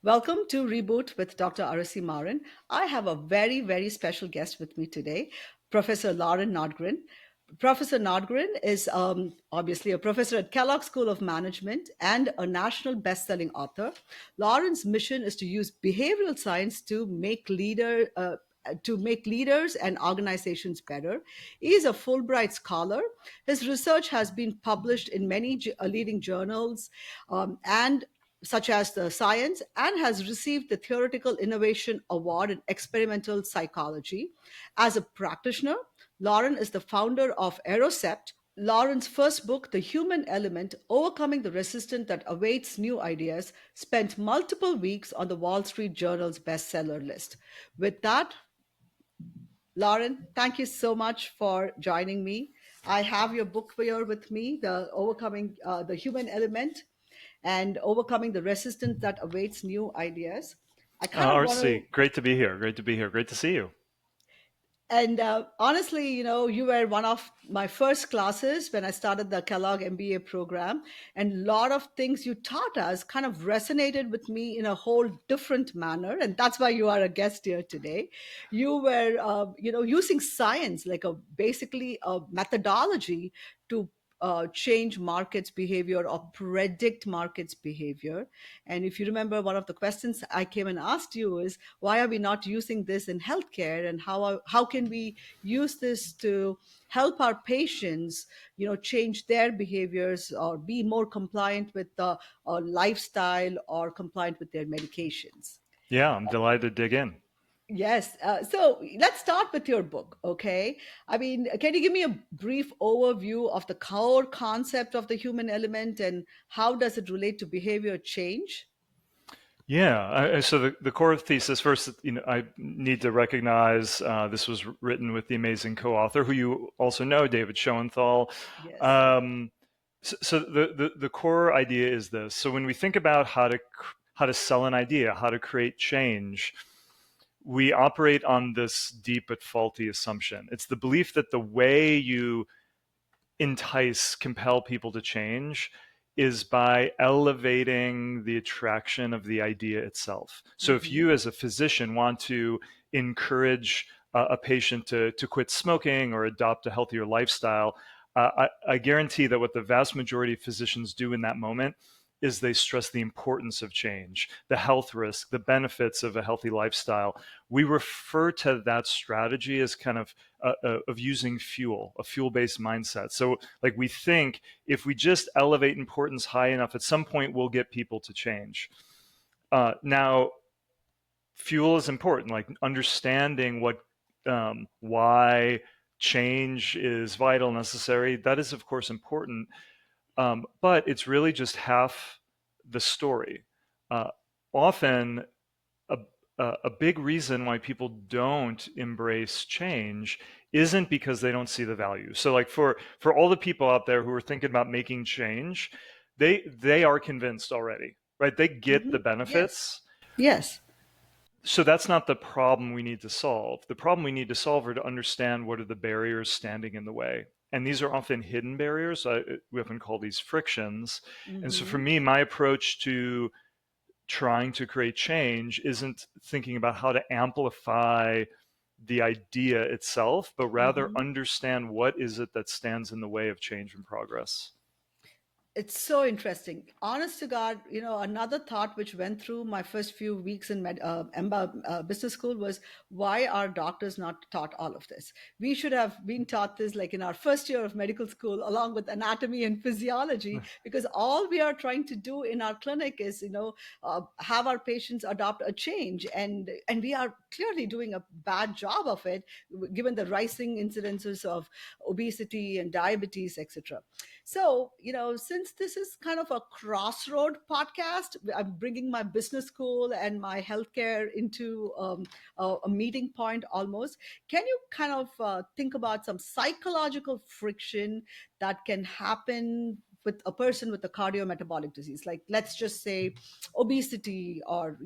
Welcome to Reboot with Dr. Arasi Maran. I have a very, very special guest with me today, Professor Loran Nordgren. Professor Nordgren is obviously a professor at Kellogg School of Management and a national best-selling author. Lauren's mission is to use behavioral science to make leaders and organizations better. He is a Fulbright scholar. His research has been published in many leading journals and such as the science, and has received the Theoretical Innovation Award in Experimental Psychology. As a practitioner, Loran is the founder of Aerocept. Lauren's first book, The Human Element: Overcoming the Resistance That Awaits New Ideas, spent multiple weeks on the Wall Street Journal's bestseller list. With that, Lauren, thank you so much for joining me. I have your book here with me, the Human Element and Overcoming the Resistance That Awaits New Ideas. I kind of want to RC, great to be here. Great to be here. Great to see you. And honestly, you were one of my first classes when I started the Kellogg MBA program. And a lot of things you taught us kind of resonated with me in a whole different manner. And that's why you are a guest here today. You were, using science, like basically a methodology to change markets behavior or predict markets behavior. And if you remember, one of the questions I came and asked you is, why are we not using this in healthcare, and how can we use this to help our patients, change their behaviors or be more compliant with the lifestyle or compliant with their medications. Yeah, I'm delighted to dig in. Yes. So let's start with your book, okay? I mean, can you give me a brief overview of the core concept of the human element and how does it relate to behavior change? Yeah, so the core thesis first, I need to recognize this was written with the amazing co-author who you also know, David Schoenthal. Yes. So the core idea is this. So when we think about how to sell an idea, how to create change, we operate on this deep but faulty assumption. It's the belief that the way you compel people to change is by elevating the attraction of the idea itself. So if Hmm. you as a physician want to encourage a patient to quit smoking or adopt a healthier lifestyle, I guarantee that what the vast majority of physicians do in that moment is they stress the importance of change, the health risk, the benefits of a healthy lifestyle. We refer to that strategy as kind of using fuel, a fuel-based mindset. So like we think if we just elevate importance high enough, at some point we'll get people to change. Now, fuel is important, like understanding why change is vital, necessary. That is, of course, important, but it's really just half the story. Uh, Often, a, a big reason why people don't embrace change isn't because they don't see the value. So, like for all the people out there who are thinking about making change, they are convinced already, right? They get Hmm. the Yes. benefits. Yes. So that's not the problem we need to solve. The problem we need to solve are to understand what are the barriers standing in the way. And these are often hidden barriers. We often call these frictions. And so for Hmm. me, my approach to trying to create change isn't thinking about how to amplify the idea itself, but rather Hmm. understand what is it that stands in the way of change and progress. It's so interesting. Honest to God, another thought which went through my first few weeks in EMBA business school was, why are doctors not taught all of this? We should have been taught this like in our first year of medical school, along with anatomy and physiology, because all we are trying to do in our clinic is, have our patients adopt a change, and we are clearly doing a bad job of it, given the rising incidences of obesity and diabetes, etc. So, since this is kind of a crossroad podcast, I'm bringing my business school and my healthcare into a meeting point almost. Can you kind of think about some psychological friction that can happen with a person with a cardiometabolic disease, like let's just say obesity or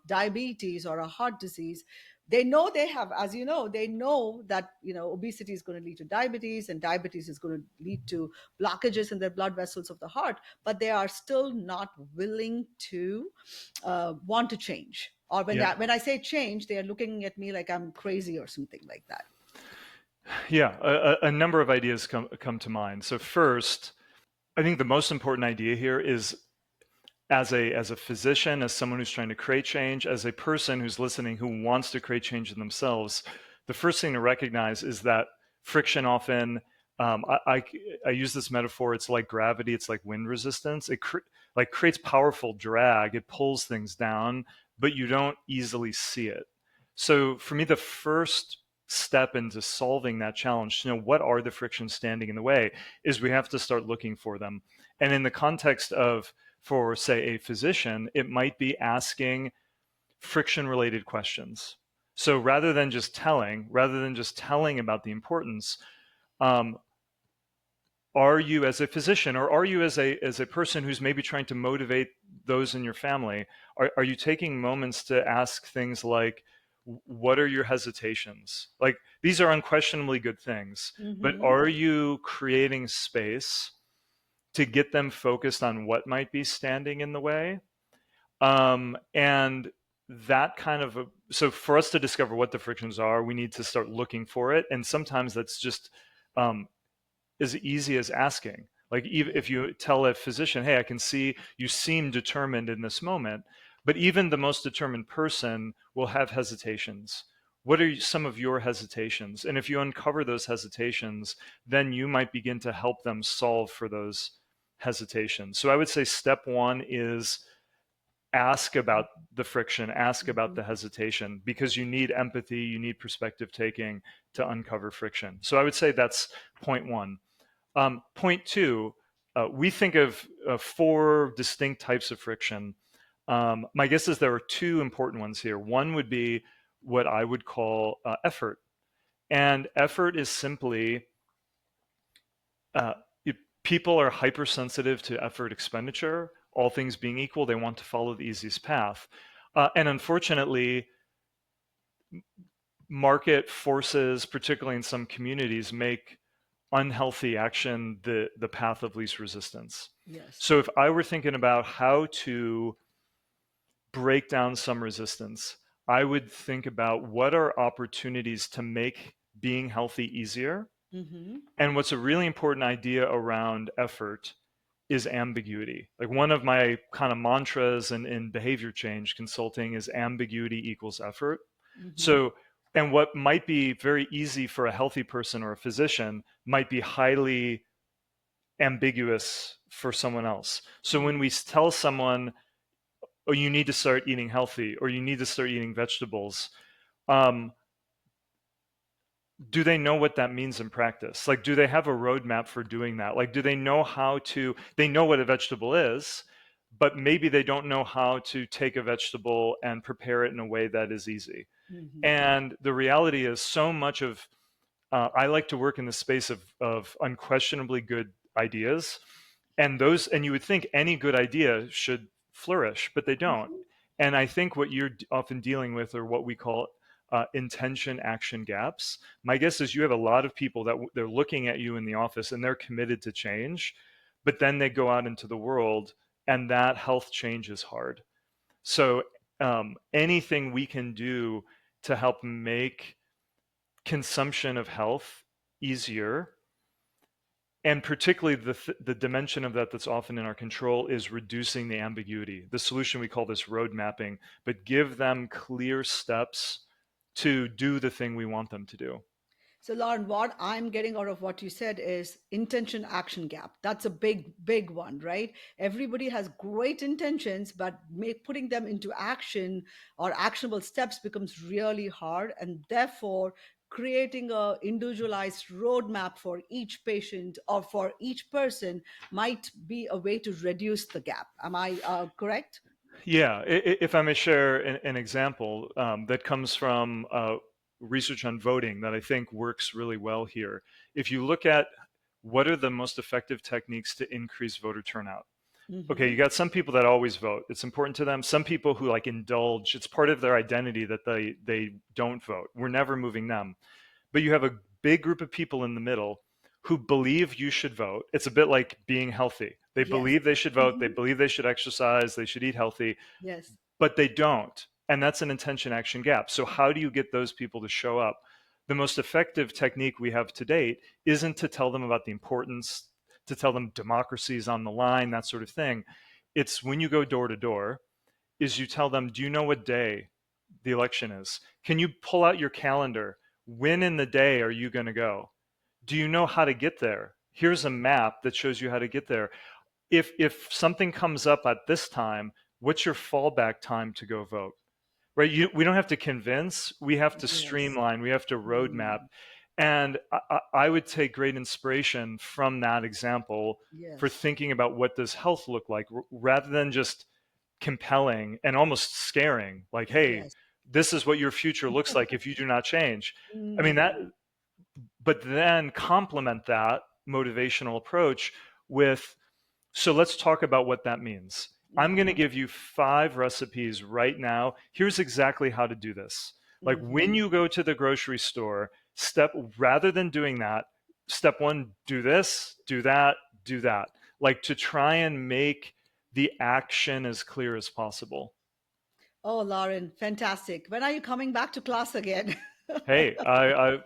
diabetes or a heart disease, They know they have, as you know, they know that, obesity is going to lead to diabetes, and diabetes is going to lead to blockages in their blood vessels of the heart, but they are still not willing to want to change. Or when Yeah. when I say change, they are looking at me like I'm crazy or something like that. Yeah, a number of ideas come to mind. So first, I think the most important idea here is, as a physician, as someone who's trying to create change, as a person who's listening who wants to create change in themselves, the first thing to recognize is that friction often, I use this metaphor, it's like gravity, it's like wind resistance. It like creates powerful drag, it pulls things down, but you don't easily see it. So for me, the first step into solving that challenge, what are the frictions standing in the way, is we have to start looking for them. And in the context of, for say, a physician, it might be asking friction related questions. So rather than just telling about the importance, um, are you, as a physician, or are you, as a person who's maybe trying to motivate those in your family, are you taking moments to ask things like, what are your hesitations? Like, these are unquestionably good things, but Mm-hmm. are you creating space to get them focused on what might be standing in the way? And that kind of so for us to discover what the frictions are, we need to start looking for it, and sometimes that's just um, as easy as asking. Like, even Yeah. if you tell a physician, hey, I can see you seem determined in this moment, but even the most determined person will have hesitations. What are some of your hesitations? And if you uncover those hesitations, then you might begin to help them solve for those hesitations. So I would say step one is ask about the friction, ask about Mm-hmm. the hesitation, because you need empathy, you need perspective taking to uncover friction. So I would say that's point one. Point two, we think of four distinct types of friction. My guess is there are two important ones here. One would be what I would call effort. And effort is simply, uh, people are hypersensitive to effort expenditure. All things being equal, they want to follow the easiest path. And unfortunately, market forces, particularly in some communities, make unhealthy action the path of least resistance. Yes. So if I were thinking about how to break down some resistance, I would think about what are opportunities to make being healthy easier. Mm-hmm. And what's a really important idea around effort is ambiguity. Like, one of my kind of mantras in behavior change consulting is ambiguity equals effort. Mm-hmm. So, and what might be very easy for a healthy person or a physician might be highly ambiguous for someone else. So when we tell someone, oh, you need to start eating healthy, or you need to start eating vegetables, um, do they know what that means in practice? Like, do they have a roadmap for doing that? Like, do they know how to, they know what a vegetable is, but maybe they don't know how to take a vegetable and prepare it in a way that is easy. Mm-hmm. And the reality is, so much of, I like to work in the space of unquestionably good ideas. And you would think any good idea should flourish, but they don't. Mm-hmm. And I think what you're often dealing with are what we call intention action gaps. My guess is you have a lot of people that they're looking at you in the office and they're committed to change, but then they go out into the world and that health change is hard. So anything we can do to help make consumption of health easier, and particularly the dimension of that that's often in our control, is reducing the ambiguity. The solution, we call this road mapping, but give them clear steps to do the thing we want them to do. So, Lauren, what I'm getting out of what you said is intention action gap. That's a big, big one, right? Everybody has great intentions, but putting them into action or actionable steps becomes really hard. And therefore, creating a individualized roadmap for each patient or for each person might be a way to reduce the gap. Am I correct? Yeah, if I may share an example that comes from research on voting that I think works really well here. If you look at what are the most effective techniques to increase voter turnout, Okay, Mm-hmm. you got some people that always vote. It's important to them. Some people who like indulge. It's part of their identity that they don't vote. We're never moving them. But you have a big group of people in the middle who believe you should vote. It's a bit like being healthy. They Yes. believe they should vote. They Mm-hmm. believe they should exercise. They should eat healthy, Yes. but they don't. And that's an intention action gap. So, how do you get those people to show up? The most effective technique we have to date isn't to tell them about the importance, to tell them democracy is on the line, that sort of thing. It's when you go door to door, is you tell them, do you know what day the election is? Can you pull out your calendar? When in the day are you going to go? Do you know how to get there? Here's a map that shows you how to get there. If something comes up at this time, what's your fallback time to go vote? Right? We don't have to convince. We have to Yes. streamline. We have to roadmap. Mm. And I would take great inspiration from that example for Yes. thinking about what does health look like, rather than just compelling and almost scaring. Like, hey, Yes. this is what your future looks like if you do not change. I mean that, Mm. but then complement that motivational approach with, so let's talk about what that means. I'm going to Mm-hmm. give you 5 recipes right now. Here's exactly how to do this. Like when Mm-hmm. you go to the grocery store, step, rather than doing that, step one, do this, do that, do that. Like to try and make the action as clear as possible. Oh, Lauren, fantastic. When are you coming back to class again? Hey, I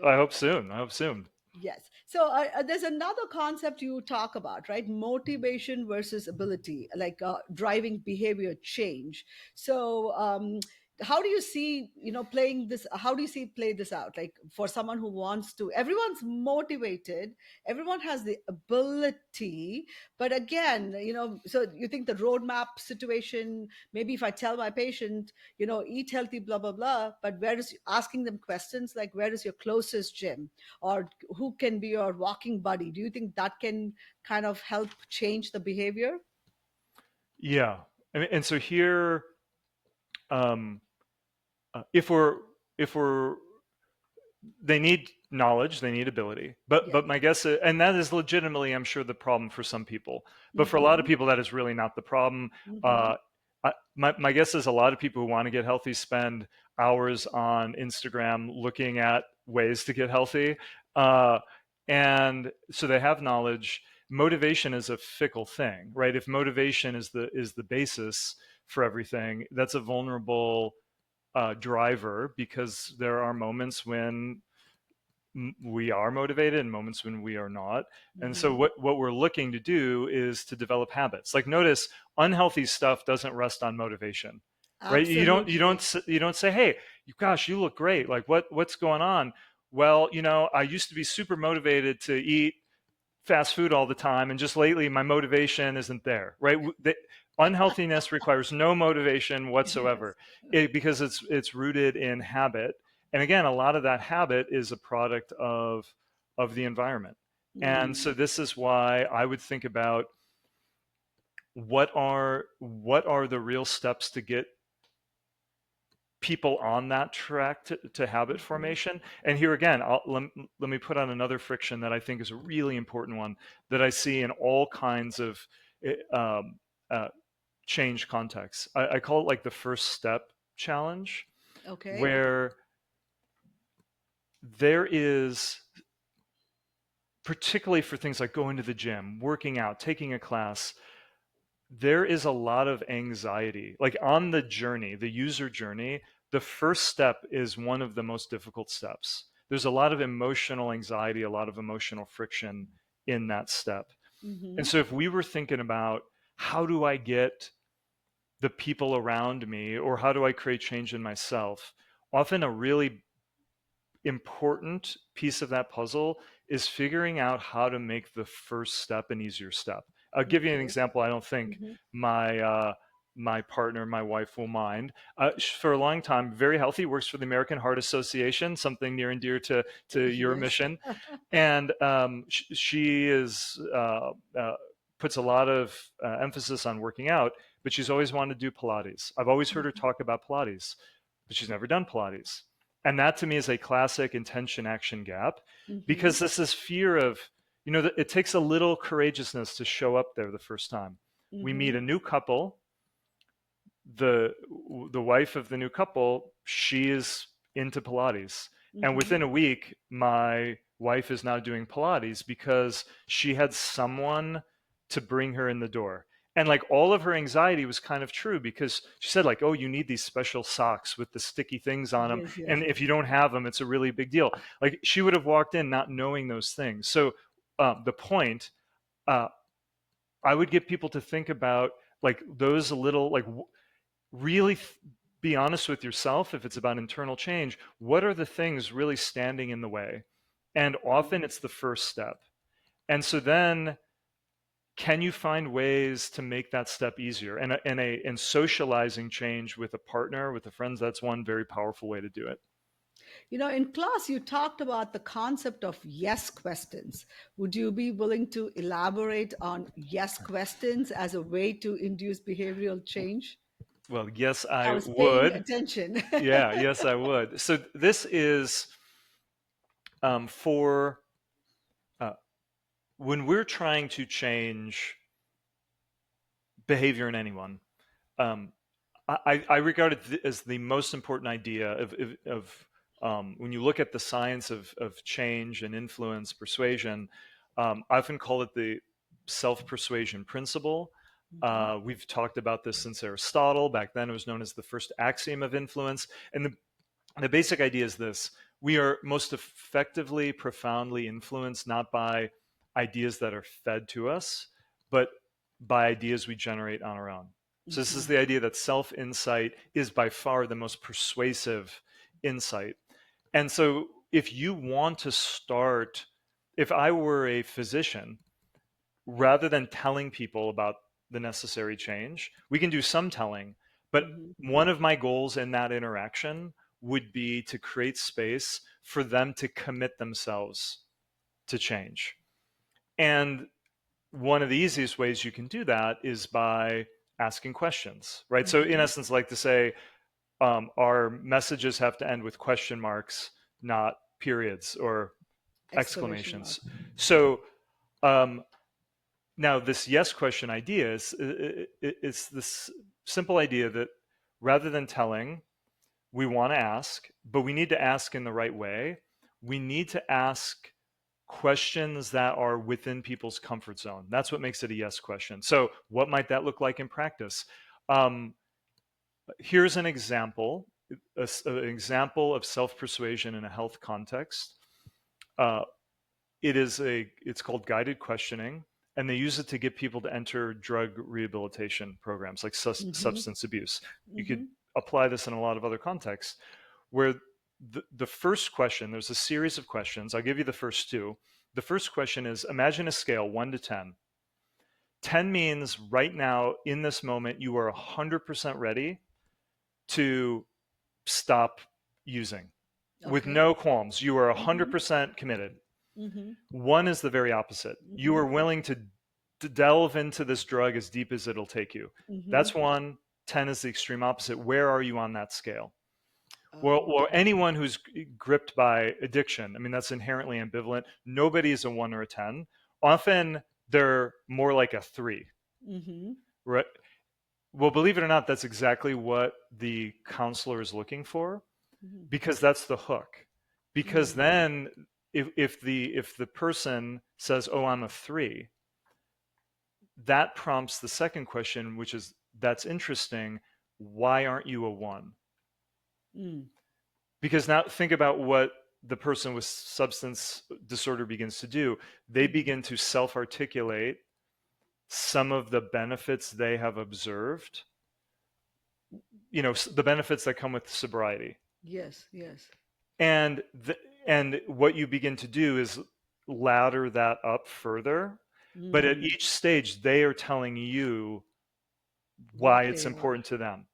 hope soon. I hope soon. Yes. So there's another concept you talk about, right? Motivation versus ability, like driving behavior change. So, how do you see, playing this? How do you see play this out? Like for someone who wants to, everyone's motivated, everyone has the ability, but again, so you think the roadmap situation, maybe if I tell my patient, eat healthy, blah, blah, blah, but where is asking them questions like, where is your closest gym? Or who can be your walking buddy? Do you think that can kind of help change the behavior? Yeah. And so here, um, if we're they need knowledge, they need ability, Yes. but my guess is, and that is legitimately, I'm sure, the problem for some people, but for a lot of Mm-hmm. people that is really not the problem. Mm-hmm. uh, my guess is a lot of people who want to get healthy spend hours on Instagram looking at ways to get healthy, uh, and so they have knowledge. Motivation is a fickle thing, right? If motivation is the basis for everything, that's a vulnerable driver, because there are moments when we are motivated and moments when we are not. And so Mm-hmm. what we're looking to do is to develop habits. Like notice, unhealthy stuff doesn't rest on motivation, right? Absolutely. You don't say, hey, gosh, you look great, like what's going on? Well, I used to be super motivated to eat fast food all the time, and just lately my motivation isn't there, right? Unhealthiness requires no motivation Yes. whatsoever, because it's rooted in habit. And again, a lot of that habit is a product of the environment. And Mm. so this is why I would think about what are the real steps to get people on that track to habit Mm-hmm. formation. And here again, let me put on another friction that I think is a really important one that I see in all kinds of eh, uh, change contexts. I call it like the first step challenge, Okay. where there is, particularly for things like going to the gym, working out, taking a class, there is a lot of anxiety. Like on the journey, the user journey, the first step is one of the most difficult steps. There's a lot of emotional anxiety, a lot of emotional friction in that step. Mm-hmm. And so if we were thinking about, how do I get the people around me, or how do I create change in myself, often a really important piece of that puzzle is figuring out how to make the first step an easier step. I'll give you an Okay. example. I don't think Mm-hmm. my partner, my wife, will mind. For a long time, very healthy, works for the American Heart Association, something near and dear to your Yes. mission, and she is puts a lot of emphasis on working out, but she's always wanted to do Pilates. I've always heard her talk about Pilates, but she's never done Pilates. And that to me is a classic intention action gap, Mm-hmm. because this is fear of, it takes a little courageousness to show up there the first time. We meet Mm-hmm. a new couple. the the wife of the new couple, she is into Pilates. And Mm-hmm. within a week, my wife is now doing Pilates because she had someone to bring her in the door. And like all of her anxiety was kind of true because she said like, oh, you need these special socks with the sticky things on them. Yes, yes. And if you don't have them, it's a really big deal. Like she would have walked in not knowing those things. So the point, uh, I would get people to think about like those little like really be honest with yourself. If it's about internal change, what are the things really standing in the way? And often it's the first step. And so then can you find ways to make that step easier? And socializing change with a partner, with a friend, that's one very powerful way to do it. In class, you talked about the concept of yes questions. Would you be willing to elaborate on yes questions as a way to induce behavioral change? Well, yes, I I was paying would. attention. Yeah, yes, I would. So this is for uh, when we're trying to change behavior in anyone. Um, I regard it as the most important idea of when you look at the science of change and influence, persuasion. I often call it the self-persuasion principle. Mhm, We've talked about this since Aristotle. Back then, it was known as the first axiom of influence. And the basic idea is this: we are most effectively, profoundly influenced not by ideas that are fed to us, but by ideas we generate on our own. So, this is mhm, the idea that self insight is by far the most persuasive insight. And so, if you want to start, if I were a physician, rather than telling people about the necessary change, we can do some telling, but mhm, one of my goals in that interaction would be to create space for them to commit themselves to change. And one of the easiest ways you can do that is by asking questions, right? So, in mhm. essence, like to say, our messages have to end with question marks, not periods or Exclamation mark. exclamations. So, um, now, this yes question idea is it's this simple idea that rather than telling, we want to ask, but we need to ask in the right way. We need to ask questions that are within people's comfort zone. That's what makes it a yes question. So, what might that look like in practice? Um, Here's an example, an example of self-persuasion in a health context. Uh, it's called guided questioning, and they use it to get people to enter drug rehabilitation programs like Mhm, substance abuse. You could mhm, apply this in a lot of other contexts where the first question, there's a series of questions. I'll give you the first two. The first question is, imagine a scale 1 to 10. 10 means right now in this moment you are 100% ready to stop using with okay. no qualms. You are Mhm, 100% committed. mhm, One is the very opposite. You mhm, are willing to delve into this drug as deep as it'll take you. mhm. That's one. 10 is the extreme opposite. Where are you on that scale? Well, Okay. anyone who's gripped by addiction, I mean, that's inherently ambivalent. Nobody is a 1 or a 10. Often they're more like a 3, Mhm, right? Well, believe it or not, that's exactly what the counselor is looking for mhm, because that's the hook. Because mm. then if the person says, "Oh, I'm a 3," that prompts the second question, which is, that's interesting. Why aren't you a 1? Mm. Because now think about what the person with substance disorder begins to do. They Mhm. begin to self articulate some of the benefits they have observed, the benefits that come with sobriety. Yes, yes. And and what you begin to do is ladder that up further. But at Mm. each stage, they are telling you why What it's they want. important to them.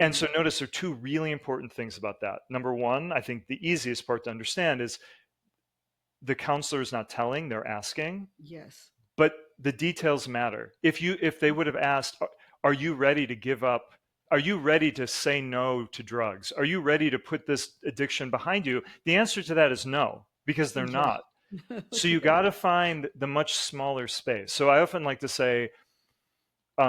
And Mhm. so notice there are two really important things about that. Number one, I think the easiest part to understand is the counselor is not telling, they're asking, Yes. but the details matter. If they would have asked, are you ready to give up? Are you ready to say no to drugs? Are you ready to put this addiction behind you? The answer to that is no, because they're Yeah. not. So you Yeah. got to find the much smaller space. So I often like to say,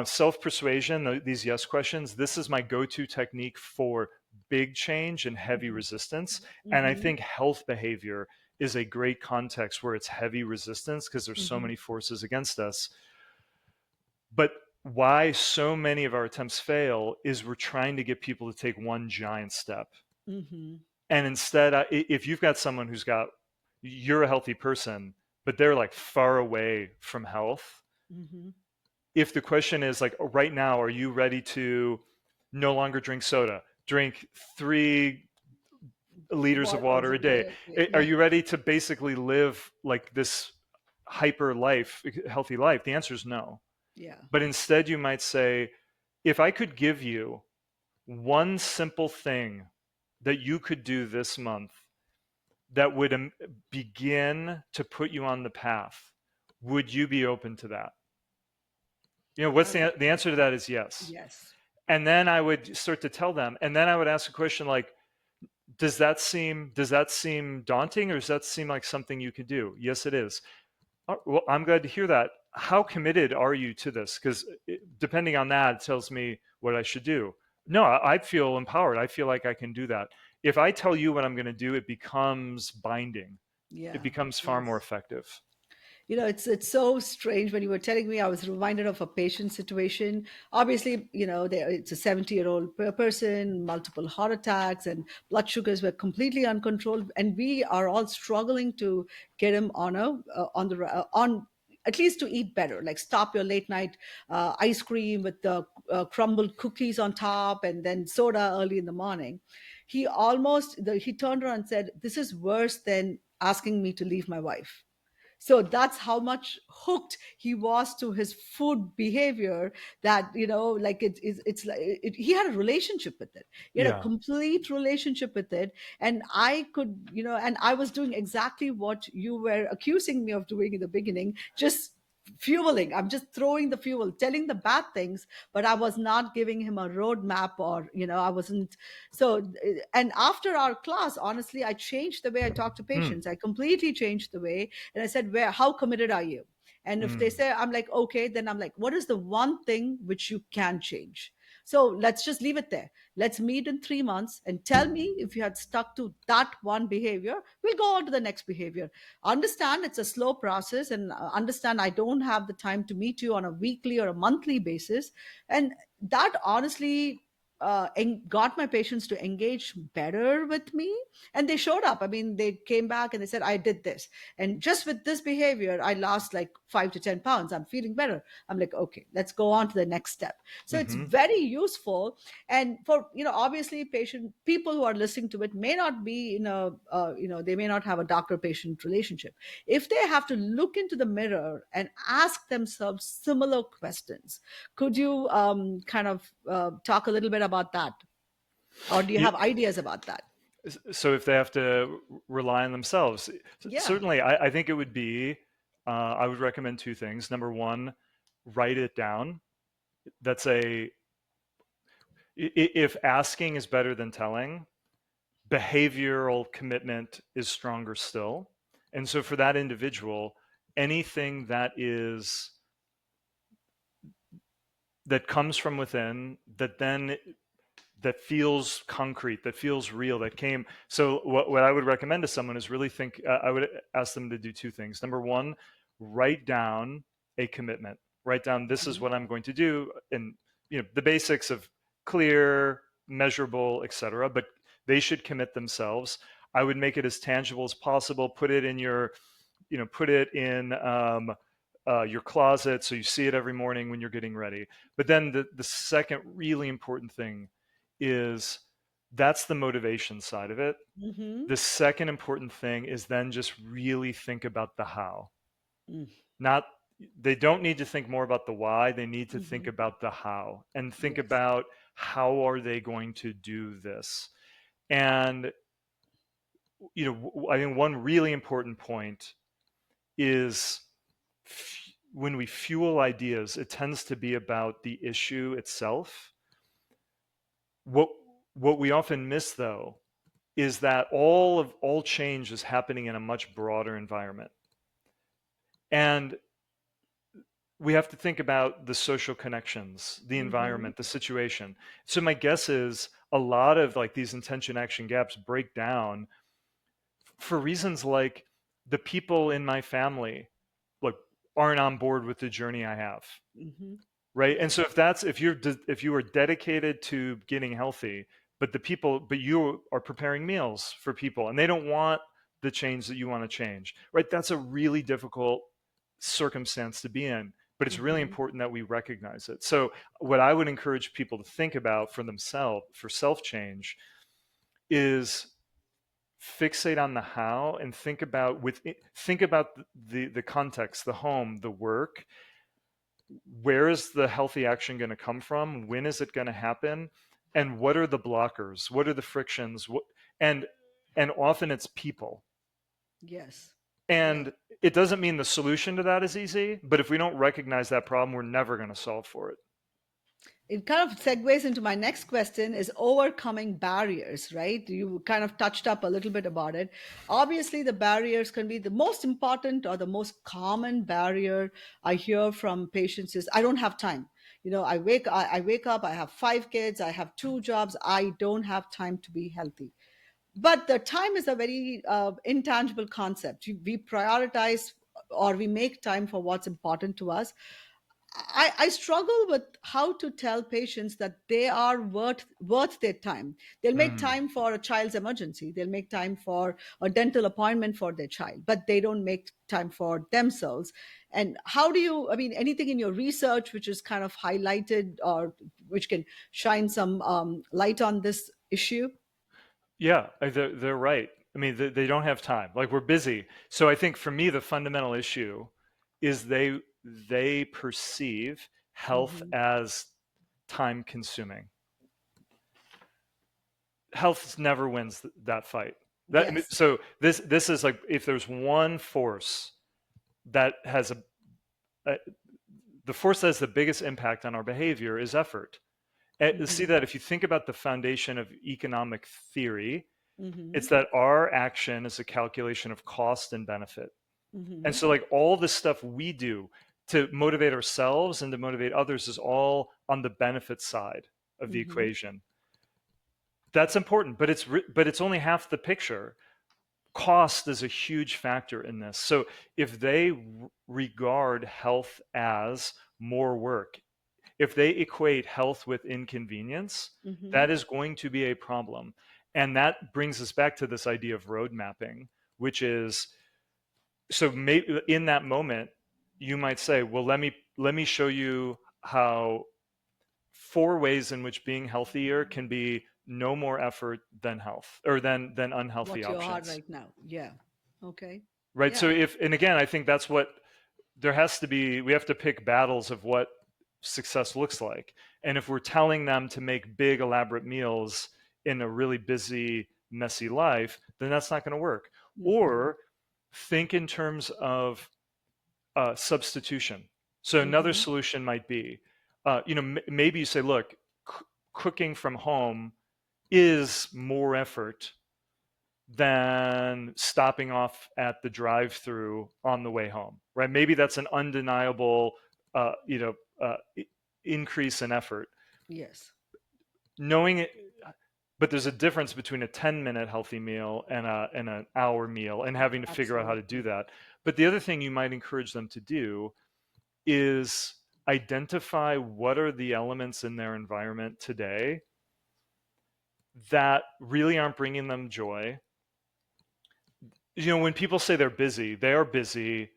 Self-persuasion, these yes questions, this is my go-to technique for big change and heavy Mm-hmm. resistance. And I Mm-hmm. think health behavior is a great context where it's heavy resistance because there's so Mm-hmm. many forces against us. But why so many of our attempts fail is we're trying to get people to take one giant step. Mm-hmm. And instead, if you've got someone who's got, you're a healthy person, but they're like far away from health. Mm-hmm. If the question is like, oh, right now, are you ready to no longer drink soda, drink 3 liters of Bottles water of a day? Are yeah. you ready to basically live like this hyper life, healthy life? The answer is no. Yeah. But instead, you might say, if I could give you one simple thing that you could do this month that would begin to put you on the path, would you be open to that? What's I like the that. answer to that is yes. Yes. And then I would start to tell them, and then I would ask a question like, does that seem daunting, or does that seem like something you could do? Yes, it is. Well, I'm glad to hear that. How committed are you to this? Because depending on that, it tells me what I should do. No, I feel empowered. I feel like I can do that. If I tell you what I'm going to do, it becomes binding. It Yeah. becomes far more Yes. effective. It's so strange. When you were telling me, I was reminded of a patient situation. Obviously, it's a 70-year-old person, multiple heart attacks, and blood sugars were completely uncontrolled, and we are all struggling to get him on a on the on at least to eat better, like stop your late night ice cream with the crumbled cookies on top, and then soda early in the morning. He turned around and said, "This is worse than asking me to leave my wife." So that's how much hooked he was to his food behavior, that like it's like he had a relationship with it. He had a Yeah. complete relationship with it. And I could, and I was doing exactly what you were accusing me of doing in the beginning, just fueling. I'm just throwing the fuel, telling the bad things, but I was not giving him a roadmap, or I wasn't. So and after our class, honestly, I changed the way I talk to Mm, patients. I completely changed the way. And I said, how committed are you? And if they mm, say, I'm like, okay, then I'm like, what is the one thing which you can change? So let's just leave it there. Let's meet in 3 months and tell me if you had stuck to that one behavior. We'll go on to the next behavior. Understand it's a slow process, and understand I don't have the time to meet you on a weekly or a monthly basis. And that honestly got my patients to engage better with me, and they showed up. I mean, they came back and they said, I did this, and just with this behavior I lost like 5 to 10 pounds. I'm feeling better. I'm like, okay, let's go on to the next step. So it's mm-hmm. very useful. And for obviously, patient people who are listening to it may not be in a they may not have a doctor patient relationship. If they have to look into the mirror and ask themselves similar questions, could you kind of talk a little bit about that, or do you have ideas about that? So if they have to rely on themselves, Yeah. certainly I think it would be, I would recommend two things. Number one, write it down. That's if asking is better than telling, behavioral commitment is stronger still. And so for that individual, anything that comes from within, that feels concrete, that feels real, that came. So what I would recommend to someone is really think, I would ask them to do two things. Number one, write down a commitment. Write down, this is Mhm. what I'm going to do. And the basics of clear, measurable, etc. But they should commit themselves. I would make it as tangible as possible. Put it in your closet so you see it every morning when you're getting ready. But then the second really important thing is, that's the motivation side of it. Mhm. The second important thing is then just really think about the how. Mm. Not They don't need to think more about the why, they need to think Mhm. about the how, and think Yes. about how are they going to do this. And I think one really important point is, when we fuel ideas, it tends to be about the issue itself. What what we often miss, though, is that all change is happening in a much broader environment. And we have to think about the social connections, the Mm-hmm. environment, the situation. So my guess is a lot of like these intention action gaps break down for reasons like the people in my family like aren't on board with the journey I have, Mm-hmm. right? And Yeah. so if you are dedicated to getting healthy, but you are preparing meals for people and they don't want the change that you want to change, right? That's a really difficult circumstance to be in, but it's really Mm-hmm. important that we recognize it. So what I would encourage people to think about for themselves for self change is fixate on the how and think about the context, the home, the work. Where is the healthy action going to come from? When is it going to happen? And what are the blockers? What are the frictions? And and often it's people. Yes. Yeah. And it doesn't mean the solution to that is easy, but if we don't recognize that problem, we're never going to solve for it. It kind of segues into my next question is overcoming barriers, right? You kind of touched up a little bit about it. Obviously, the barriers can be the most important or the most common barrier I hear from patients is I don't have time. I wake up, I have 5 kids, I have 2 jobs, I don't have time to be healthy. But the time is a very intangible concept. We prioritize or we make time for what's important to us. I struggle with how to tell patients that they are worth their time. They'll make Mm. time for a child's emergency. They'll make time for a dental appointment for their child, but they don't make time for themselves. And how do you? I mean, anything in your research which is kind of highlighted or which can shine some light on this issue? Yeah, they're right. I mean, they don't have time. Like we're busy. So I think for me, the fundamental issue is they perceive health Hmm. as time consuming. Health never wins that fight. Yes. So this is like if there's one force that has a the force that has the biggest impact on our behavior is effort. See Hmm. that if you think about the foundation of economic theory, Hmm. it's that our action is a calculation of cost and benefit. And Hmm. so, like, all the stuff we do to motivate ourselves and to motivate others is all on the benefit side of the Hmm. equation. That's important, but it's only half the picture. Cost is a huge factor in this. So if they regard health as more work, if they equate health with inconvenience, Hmm. that is going to be a problem. And that brings us back to this idea of road mapping, which is so maybe in that moment you might say, well, let me show you how 4 ways in which being healthier can be no more effort than health or than unhealthy What you are options, right now. Yeah. Okay. right? So Yeah. if and again I think that's what there has to be. We have to pick battles of what success looks like. And if we're telling them to make big elaborate meals in a really busy messy life, then that's not going to work. Hmm. Or think in terms of substitution. So another Hmm. solution might be maybe you say, look, cooking from home is more effort than stopping off at the drive-through on the way home, right? Maybe that's an undeniable, uh, you know, uh, increase in effort. Yes. Knowing it, but there's a difference between a 10-minute healthy meal and an hour meal, and having to figure out how to do Absolutely. that. But the other thing you might encourage them to do is identify what are the elements in their environment today that really aren't bringing them joy. When people say they're busy, they are busy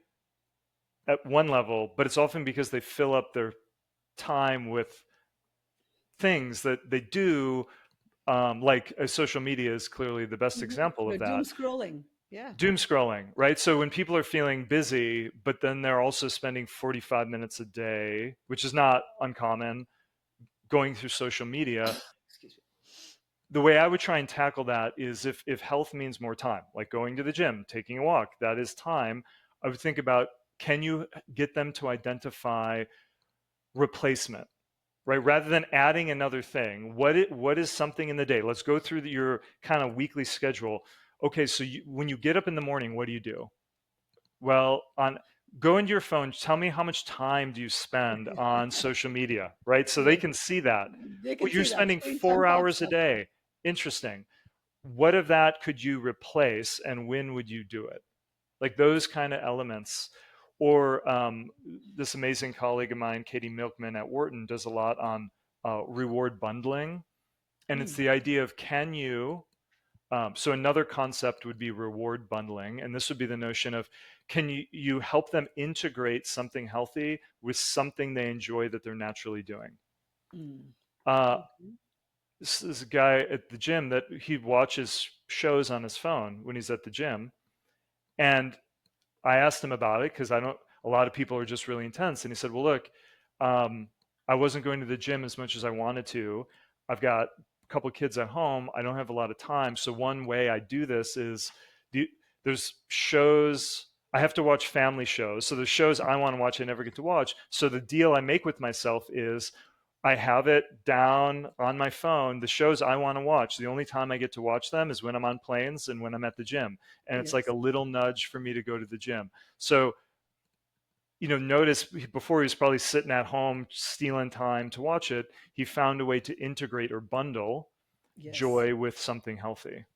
at one level, but it's often because they fill up their time with things that they do, like social media is clearly the best Hmm. example You're of doom that. scrolling. Yeah. Doom scrolling, right? So when people are feeling busy, but then they're also spending 45 minutes a day, which is not uncommon, going through social media, Excuse the way I would try and tackle that is if health means more time, like going to the gym, taking a walk, that is time. I would think about, can you get them to identify replacement, right? Rather than adding another thing, what is something in the day? Let's go through your kind of weekly schedule. Okay, so when you get up in the morning, what do you do? Well, on go into your phone, tell me how much time do you spend on social media, right? So they Yes, can see that. they can Well, you're see that spending screen time 4 hours pops a up. day. Interesting. What of that could you replace, and when would you do it? Like those kind of elements. Or this amazing colleague of mine, Katie Milkman at Wharton, does a lot on reward bundling. And it's Mm, the idea of so another concept would be reward bundling, and this would be the notion of can you help them integrate something healthy with something they enjoy that they're naturally doing. mm. Uh, Okay. this is a guy at the gym that he watches shows on his phone when he's at the gym, and I asked him about it because I don't. A lot of people are just really intense, and he said, "Well, look, um, I wasn't going to the gym as much as I wanted to. I've got a couple of kids at home. I don't have a lot of time. So one way I do this is the, there's shows. I have to watch family shows. So the shows I want to watch, I never get to watch. So the deal I make with myself is." I have it down on my phone. The shows I want to watch, the only time I get to watch them is when I'm on planes and when I'm at the gym, and it's like a Yes. little nudge for me to go to the gym. So, notice before he was probably sitting at home stealing time to watch it, he found a way to integrate or bundle Yes. joy with something healthy.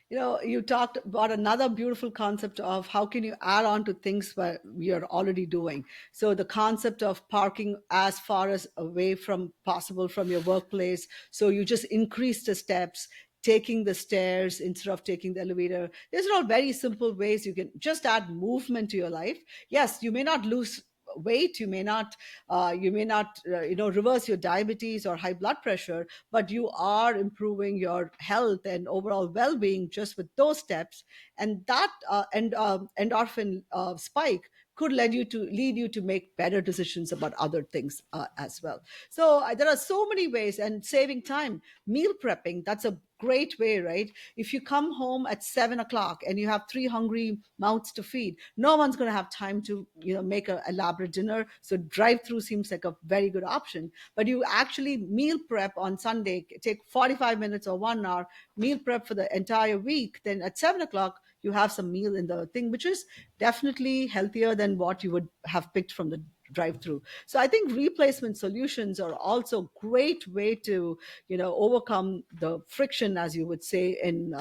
You talked about another beautiful concept of how can you add on to things that you're already doing. So the concept of parking as far as away from possible from your workplace. So you just increase the steps, taking the stairs instead of taking the elevator. These are all very simple ways you can just add movement to your life. Yes, you may not lose weight, you may not reverse your diabetes or high blood pressure, but you are improving your health and overall well-being just with those steps. And that endorphin spike could lead you to make better decisions about other things as well. So there are so many ways. And saving time, meal prepping, that's a great way, right? If you come home at 7 o'clock and you have three hungry mouths to feed, no one's going to have time to make an elaborate dinner. So drive through seems like a very good option. But you actually meal prep on Sunday, take 45 minutes or 1 hour, meal prep for the entire week. Then at 7 o'clock, you have some meal in the thing, which is definitely healthier than what you would have picked from the drive through. So I think replacement solutions are also great way to overcome the friction, as you would say, in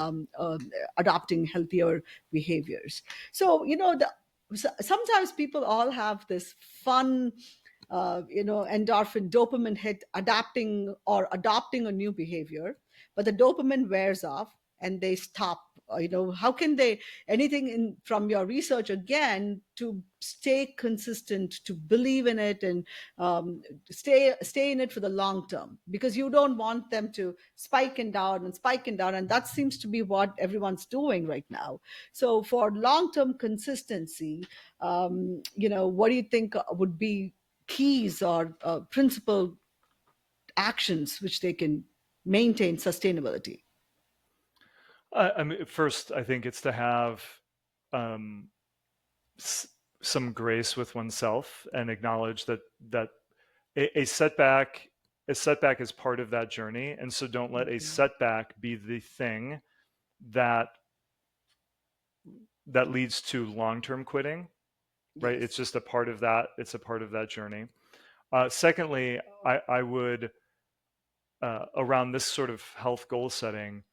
adopting healthier behaviors. So sometimes people all have this fun endorphin dopamine hit adapting or adopting a new behavior, but the dopamine wears off and they stop. How can they, anything in from your research again, to stay consistent, to believe in it, and stay in it for the long term, because you don't want them to spike and down, and that seems to be what everyone's doing right now. So for long term consistency, what do you think would be keys or principal actions which they can maintain sustainability? I mean, first, I think it's to have um, s- some grace with oneself and acknowledge that a setback a setback is part of that journey, and so don't let a Mhm. setback be the thing that that leads to long-term quitting, right? It's Yes. just a part of that. It's a part of that journey. Secondly, I would around this sort of health goal setting,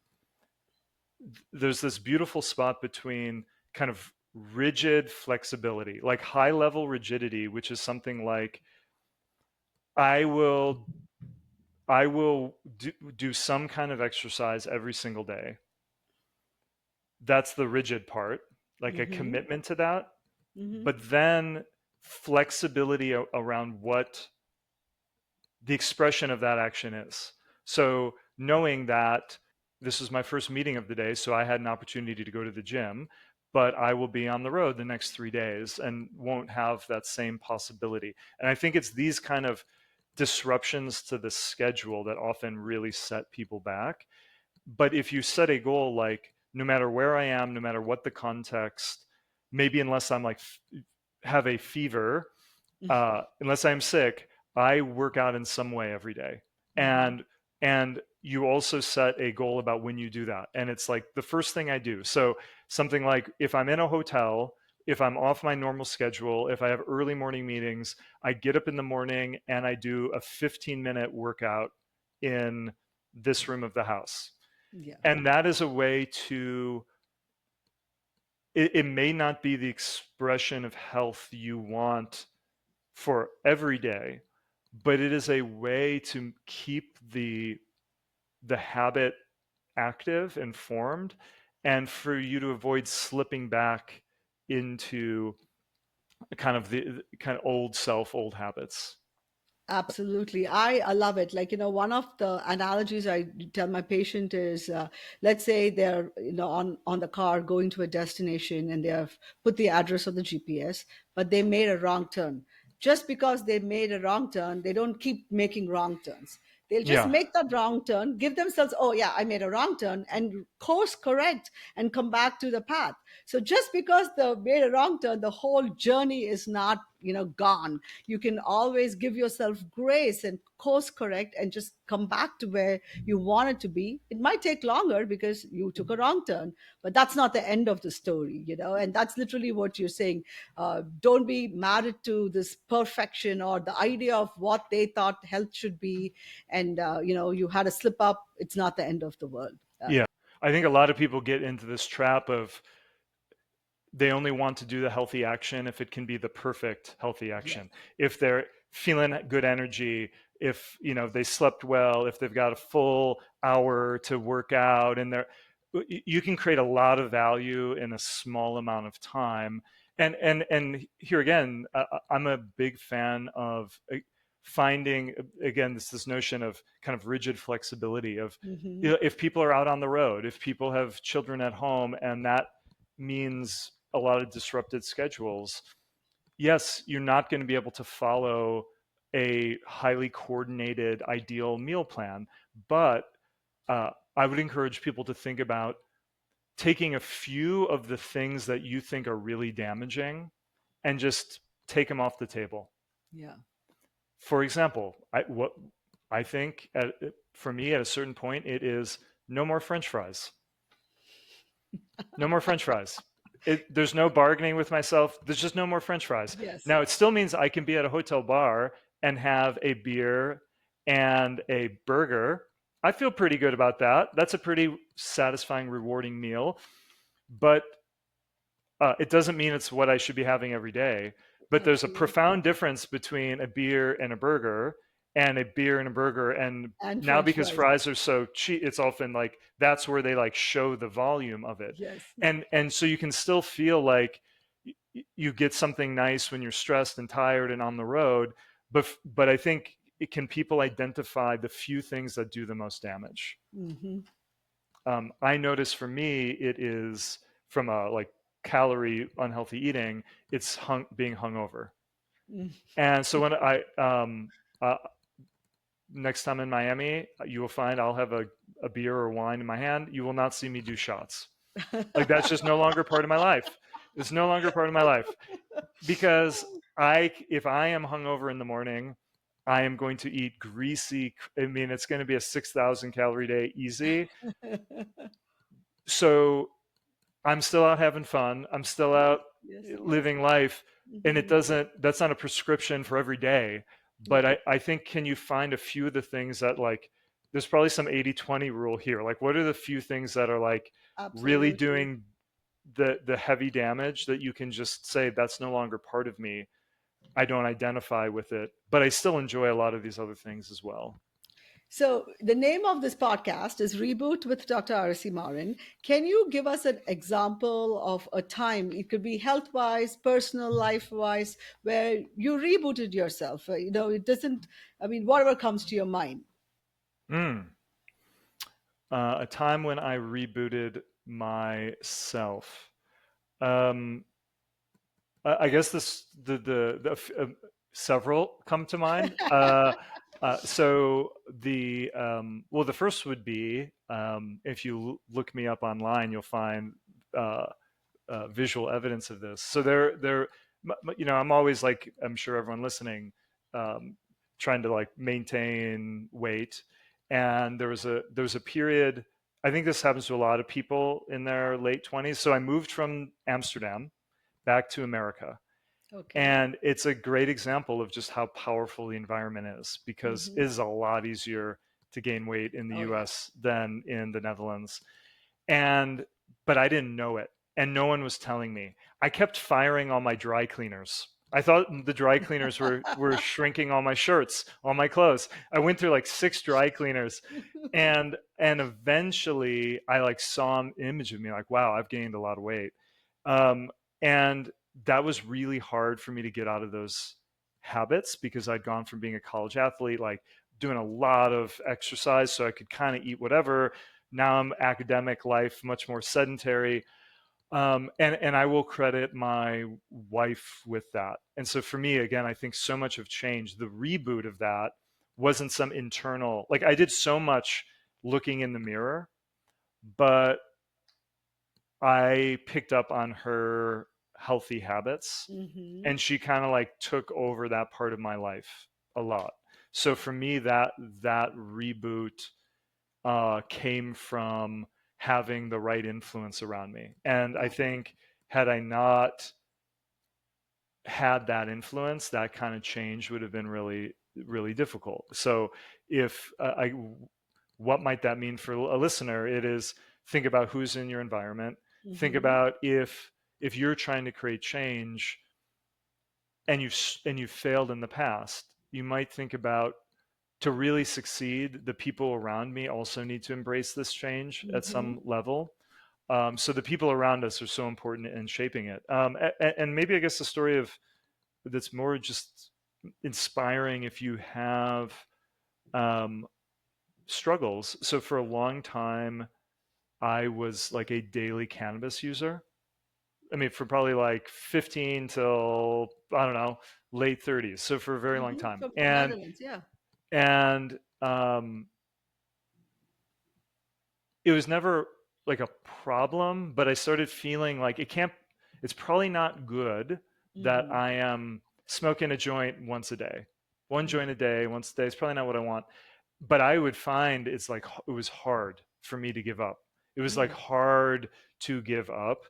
there's this beautiful spot between kind of rigid flexibility, like high level rigidity, which is something like I will do some kind of exercise every single day. That's the rigid part, like a Mm-hmm. commitment to that. Mm-hmm. But then flexibility around what the expression of that action is. So knowing that this is my first meeting of the day, so I had an opportunity to go to the gym, but I will be on the road the next 3 days and won't have that same possibility. And I think it's these kind of disruptions to the schedule that often really set people back. But if you set a goal like, no matter where I am, no matter what the context, maybe unless I'm like have a fever, unless I'm sick, I work out in some way every day. Mm-hmm. And you also set a goal about when you do that. And it's like the first thing I do. So something like if I'm in a hotel if I'm off my normal schedule, if I have early morning meetings, I get up in the morning and I do a 15-minute workout in this room of the house. Yeah. And that is a way to, it may not be the expression of health you want for every day, but it is a way to keep the habit active and formed, and for you to avoid slipping back into kind of the kind of old self, old habits. Absolutely. I love it. Like, one of the analogies I tell my patient is, let's say they're, on the car going to a destination and they have put the address on the GPS, but they made a wrong turn. Just because they made a wrong turn, they don't keep making wrong turns. They'll just Yeah, make that wrong turn, give themselves, oh, yeah, I made a wrong turn, and course correct and come back to the path. So just because they made a wrong turn, the whole journey is not, gone. You can always give yourself grace and course correct and just come back to where you wanted to be. It might take longer because you took a wrong turn, but that's not the end of the story, and that's literally what you're saying. Don't be married to this perfection or the idea of what they thought health should be. And you had a slip up, it's not the end of the world. yeah. I think a lot of people get into this trap of they only want to do the healthy action if it can be the perfect healthy Yes. action. If they're feeling good energy, if they slept well, if they've got a full hour to work out, and you can create a lot of value in a small amount of time. And here again, I'm a big fan of finding, again, this notion of kind of rigid flexibility of, Hmm. if people are out on the road, if people have children at home, and that means a lot of disrupted schedules, yes, you're not going to be able to follow a highly coordinated ideal meal plan, but I would encourage people to think about taking a few of the things that you think are really damaging and just take them off the table. Yeah. For example, what I think for me at a certain point, it is no more French fries. No more French fries. There's no bargaining with myself. There's just no more French fries. Yes. Now, it still means I can be at a hotel bar and have a beer and a burger. I feel pretty good about that. That's a pretty satisfying, rewarding meal. But it doesn't mean it's what I should be having every day. But there's a Absolutely. profound difference between a beer and a burger, and a beer and a burger. And And now, French because fries. fries are so cheap, it's often like that's where they like show the volume of it. Yes. And so you can still feel like you get something nice when you're stressed and tired and on the road. But I think can people identify the few things that do the most damage? Hmm. I notice for me, it is from a like calorie unhealthy eating, it's being hungover. And so when uh, next time in Miami, you will find I'll have a beer or wine in my hand. You will not see me do shots. Like that's just no longer part of my life. It's no longer part of my life because if I am hungover in the morning, I am going to eat greasy. I mean, it's going to be a 6,000 calorie day easy. So I'm still out having fun. I'm still Yes. out Yes. Yes. living life. And Hmm. that's not a prescription for every day. But Yeah. I think, can you find a few of the things that like, there's probably some 80-20 rule here. Like, what are the few things that are like really Absolutely. doing the heavy damage that you can just say, that's no longer part of me. I don't identify with it, but I still enjoy a lot of these other things as well. So the name of this podcast is Reboot with Dr. Arasi Maran. Can you give us an example of a time, it could be health wise, personal life wise, where you rebooted yourself? It doesn't, I mean, whatever comes to your mind. Mm. A time when I rebooted myself. Um, I guess several come to mind. So the first would be, if you look me up online, you'll find uh, visual evidence of this. So I'm always like, I'm sure everyone listening, um, trying to like maintain weight, and there was a period. I think this happens to a lot of people in their late 20s. So I moved from Amsterdam back to America. Okay. And it's a great example of just how powerful the environment is, because Hmm. it is a lot easier to gain weight in the Oh yeah. US than in the Netherlands. And but I didn't know it, and no one was telling me. I kept firing all my dry cleaners. I thought the dry cleaners were shrinking all my shirts, all my clothes. I went through like 6 dry cleaners, and eventually I like saw an image of me like, wow, I've gained a lot of weight. And that was really hard for me to get out of those habits, because I'd gone from being a college athlete, like doing a lot of exercise so I could kind of eat whatever. Now I'm academic life, much more sedentary. And I will credit my wife with that. And so for me, again, I think so much have changed. The reboot of that wasn't some internal, like I did so much looking in the mirror, but I picked up on her healthy habits, Hmm. and she kind of like took over that part of my life a lot. So for me, that reboot came from having the right influence around me. And I Yeah. think had I not had that influence, that kind of change would have been really, really difficult. So if what might that mean for a listener? It is, think about who's in your environment. Think Hmm. about if you're trying to create change and you've failed in the past, you might think about, to really succeed, the people around me also need to embrace this change at Hmm. some level. So the people around us are so important in shaping it. And maybe I guess the story of that's more just inspiring if you have um, struggles. So for a long time, I was like a daily cannabis user. I mean, for probably like 15 till, I don't know, late 30s. So for a very long Hmm. time. From Netherlands, yeah. And it was never like a problem, but I started feeling like it's probably not good that Hmm. I am smoking a joint once a day. One joint a day, once a day is probably not what I want. But I would find it's like it was hard for me to give up. It was like Mm. hard to give up.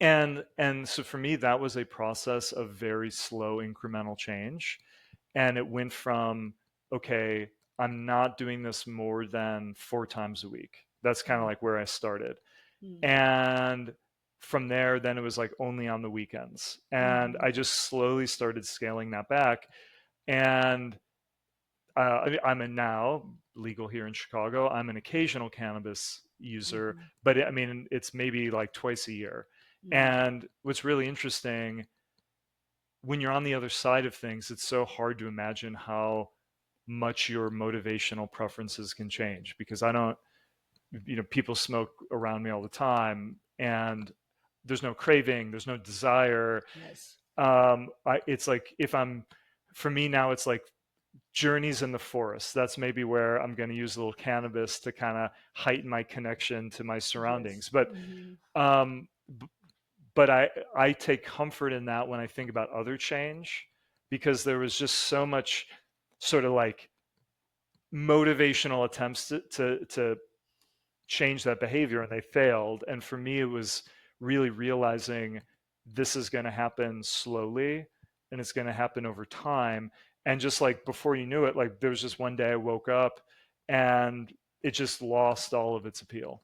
And so for me, that was a process of very slow incremental change. And it went from, okay, I'm not doing this more than 4 times a week. That's kind of Mm. like where I started. Mm. And from there, then it was like only on the weekends. And Mhm. I just slowly started scaling that back. And I'm a now legal here in Chicago. I'm an occasional cannabis user, Mhm. but I mean, it's maybe like twice a year. Mm. And what's really interesting, when you're on the other side of things, it's so hard to imagine how much your motivational preferences can change, because I don't, people smoke around me all the time, and there's no craving, there's no desire. Yes. It's like if I'm, for me now, it's like journeys in the forest. That's maybe where I'm going to use a little cannabis to kind of heighten my connection to my Yes. surroundings. Mhm. Um, but I take comfort in that when I think about other change, because there was just so much sort of like motivational attempts to change that behavior, and they failed. And for me, it was really realizing this is going to happen slowly, and it's going to happen over time. And just like before you knew it, like there was just one day I woke up and it just lost all of its appeal.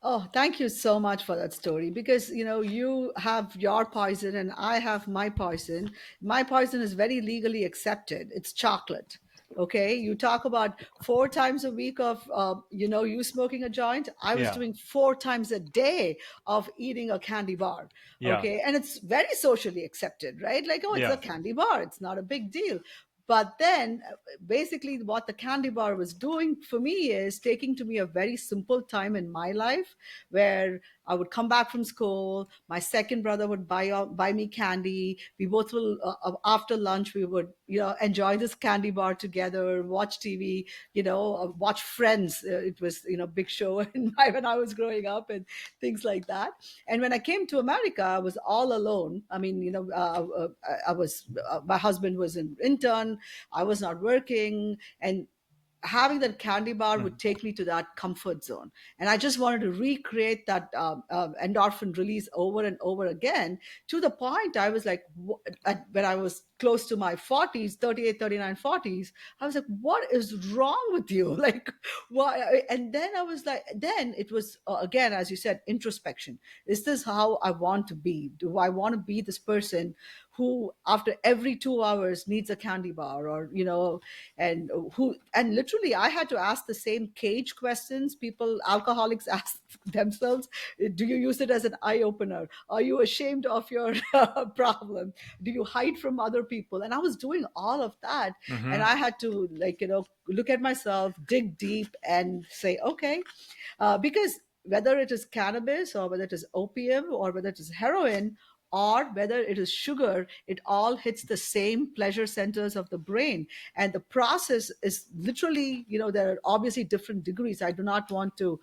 Oh, thank you so much for that story, because you have your poison and I have my poison. My poison is very legally accepted. It's chocolate. Okay, you talk about 4 times a week of you smoking a joint. I was Yeah. doing 4 times a day of eating a candy bar. Yeah. Okay, and it's very socially accepted, right? Like, oh, it's a Yeah. candy bar. It's not a big deal. But then, basically, what the candy bar was doing for me is taking to me a very simple time in my life where I would come back from school. My second brother would buy me candy. We both will after lunch we would enjoy this candy bar together, watch TV, watch Friends. It was big show when I was growing up, and things like that. And when I came to America, I was all alone. I mean, I was my husband was an intern. I was not working, and having that candy bar would take me to that comfort zone. And I just wanted to recreate that endorphin release over and over again, to the point I was like, when I was close to my 40s, 38, 39, 40s, I was like, what is wrong with you? Like, why? And then I was like, then it was, again, as you said, introspection. Is this how I want to be? Do I want to be this person who after every 2 hours needs a candy bar, or and literally I had to ask the same cage questions people, alcoholics, ask themselves. Do you use it as an eye opener? Are you ashamed of your problem? Do you hide from other people? And I was doing all of that, and Mm-hmm. I had to, like, look at myself, dig deep, and say, okay, because whether it is cannabis, or whether it is opium, or whether it is heroin, or whether it is sugar, it all hits the same pleasure centers of the brain. And the process is literally, there are obviously different degrees. I do not want to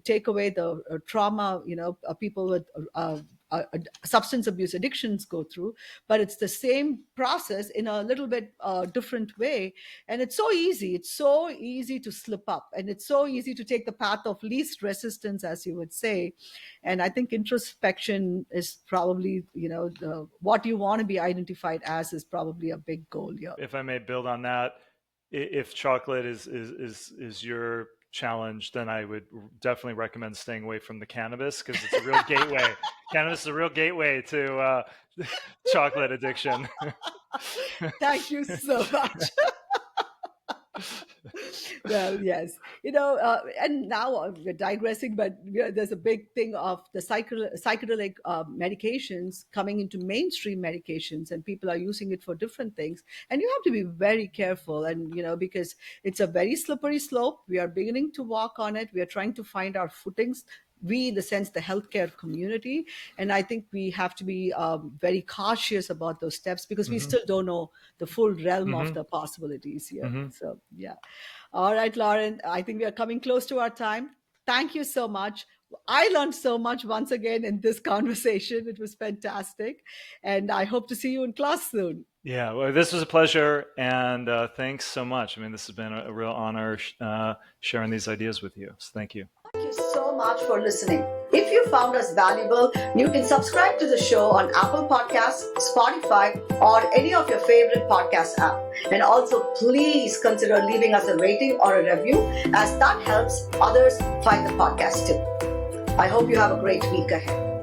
take away the trauma, people with substance abuse addictions go through, but it's the same process in a little bit different way. And it's so easy to slip up, and it's so easy to take the path of least resistance, as you would say. And I think introspection is probably, what you want to be identified as is probably a big goal here. If I may build on that, if chocolate is your challenge, then I would definitely recommend staying away from the cannabis, because it's a real gateway. Cannabis is a real gateway to chocolate addiction. Thank you so much. Well, yes, and now we're digressing, but there's a big thing of the psychedelic medications coming into mainstream medications, and people are using it for different things. And you have to be very careful, and because it's a very slippery slope. We are beginning to walk on it. We are trying to find our footings. We, in the sense, the healthcare community, and I think we have to be very cautious about those steps, because we Mm-hmm. still don't know the full realm of Mm-hmm. the possibilities here. Mm-hmm. So, yeah. All right, Lauren, I think we are coming close to our time. Thank you so much. I learned so much once again in this conversation. It was fantastic. And I hope to see you in class soon. Yeah, well, this was a pleasure, and thanks so much. I mean, this has been a real honor sharing these ideas with you. So thank you. Thank you so much for listening. If you found us valuable, you can subscribe to the show on Apple Podcasts, Spotify, or any of your favorite podcast app. And also, please consider leaving us a rating or a review, as that helps others find the podcast too. I hope you have a great week ahead.